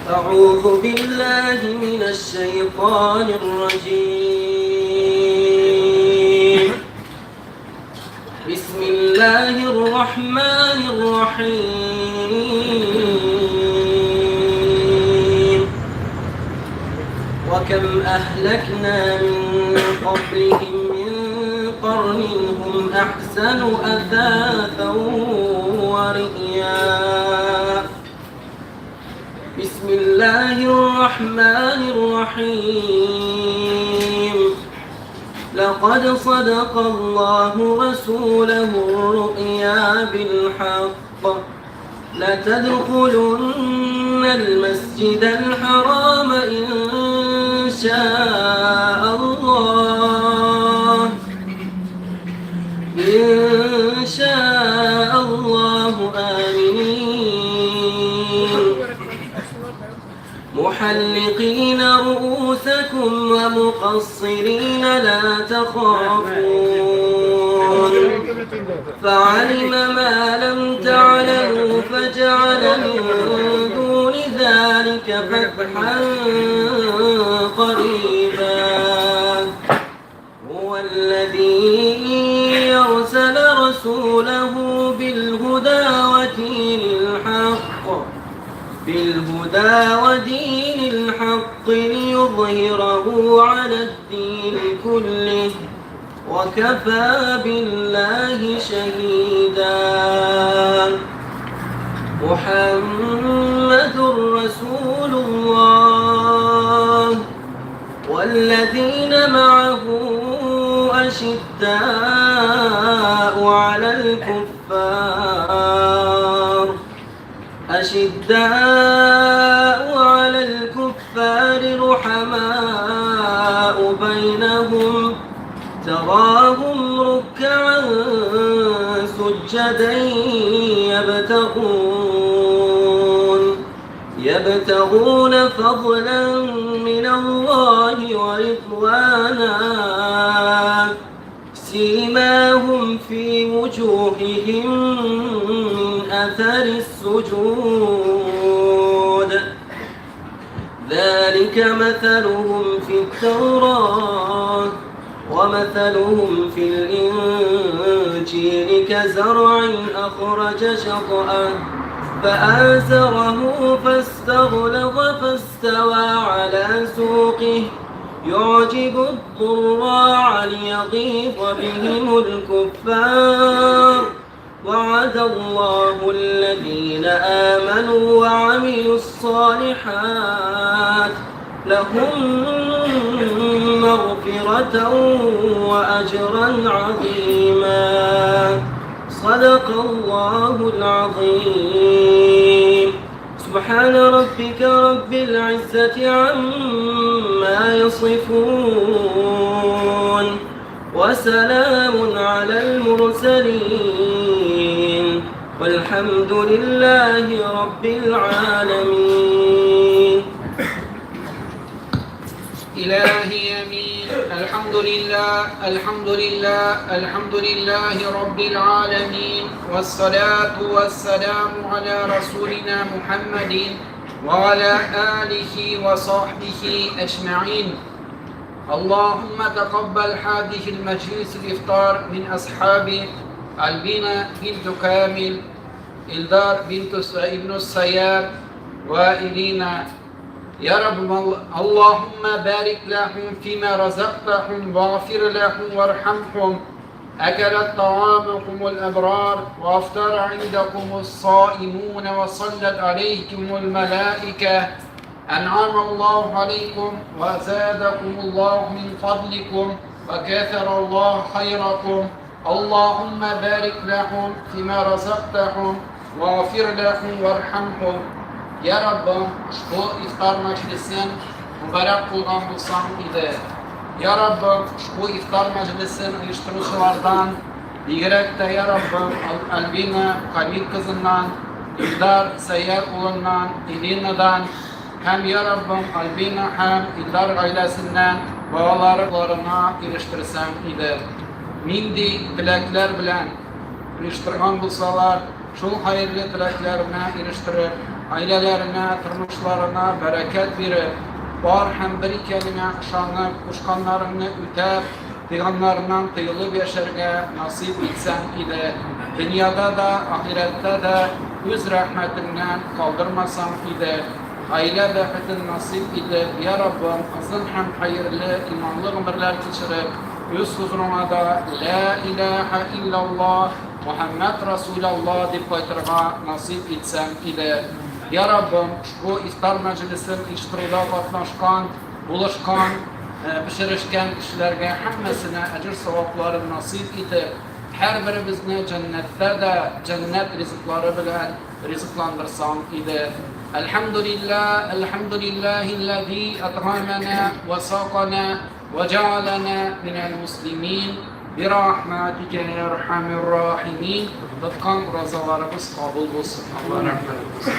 أعوذ بالله من الشيطان الرجيم. بسم الله الرحمن الرحيم. وكم أهلكنا من قبلهم من قرن هم أحسن أثاثا ورئيا. بسم الله الرحمن الرحيم. لقد صدق الله رسوله الرؤيا بالحق لتدخلن المسجد الحرام إن شاء الله آمنين محلقين رؤوسكم ومقصرين لا تخافون فعلم ما لم تعلموا فجعل من دون ذلك فتحا قريبا. هو الذي أرسل رسوله بالهدى ودين الحق ليظهره على الدين كله وكفى بالله شهيدا. محمد رسول الله والذين معه أشداء على الكفار رحماء بينهم تراهم ركعا سجدا يبتغون فضلا من الله ورضوانا سيماهم في وجوههم من أثر السجود ذلك مثلهم في التوراة ومثلهم في الإنجيل كزرع أخرج شطأه فآزره فاستغلظ فاستوى على سوقه يعجب الضراع ليغيظ بهم الكفار. وعد الله الذين آمنوا وعملوا الصالحات لهم مغفرة وأجرا عظيما. صدق الله العظيم. سبحان ربك رب العزة عما يصفون وسلام على المرسلين والحمد لله رب العالمين. إلهي أمين. الحمد لله رب العالمين والصلاة والسلام على رسولنا محمد وعلى آله وصحبه أجمعين. اللهم تقبل هذه المجلس الإفطار من أصحاب البنا بنت كامل، إلدار ابن السياب، وإلينا يا رب. اللهم بارك لهم فيما رزقتهم واغفر لهم وارحمهم. أكلت طعامكم الأبرار وأفطر عندكم الصائمون وصلت عليكم الملائكة. أنعم الله عليكم وزادكم الله من فضلكم وكثر الله خيركم. اللهم بارك لهم فيما رزقتهم واغفر لهم وارحمهم. Ya Rabbim, bu iftar meclisini mübarek kılgan bulsan idi. Ya Rabbim, bu iftar meclisini uyuşturuculardan, diğerek de Ya Rabbim, Albina Kamil kızından, İldar Seyyar oğlundan, İlina'dan, hem Ya Rabbim, Albina hem İldar ailesinden, bağlarına iliştirsen idi. Mindi dilekler bilen iliştirgan bulsalar, şul hayırlı dileklerine iliştirip, ailelerine, tırmışlarına bereket verip, var hem bir kelime şanı kuşkanlarını üter, diğanlarından tıyılıp yaşarga nasip etsen ile dünyada da ahirette de öz rahmetinden kaldırmasan ile aile behetin nasip ile ya Rabbim azın hem hayırlı imanlı ömürler geçirip öz huzuruna da la ilahe illallah Muhammed Resulallah deyip koyturga nasip etsen ile ya Rabbim bu iftar meclisin iştirida katlaşkan, buluşkan, pişirişken kişilerge hemmesine ecir sevapları nasip etip her birimizni cennette de cennet rızıkları bilen rızıklandırsan idi. Elhamdülillahillezî et'amena ve sâkana ve cealena minel muslimin birahmetike ya erhamir rahimin. Tutkan razalarımız kabul olsun. Allah rahmet olsun.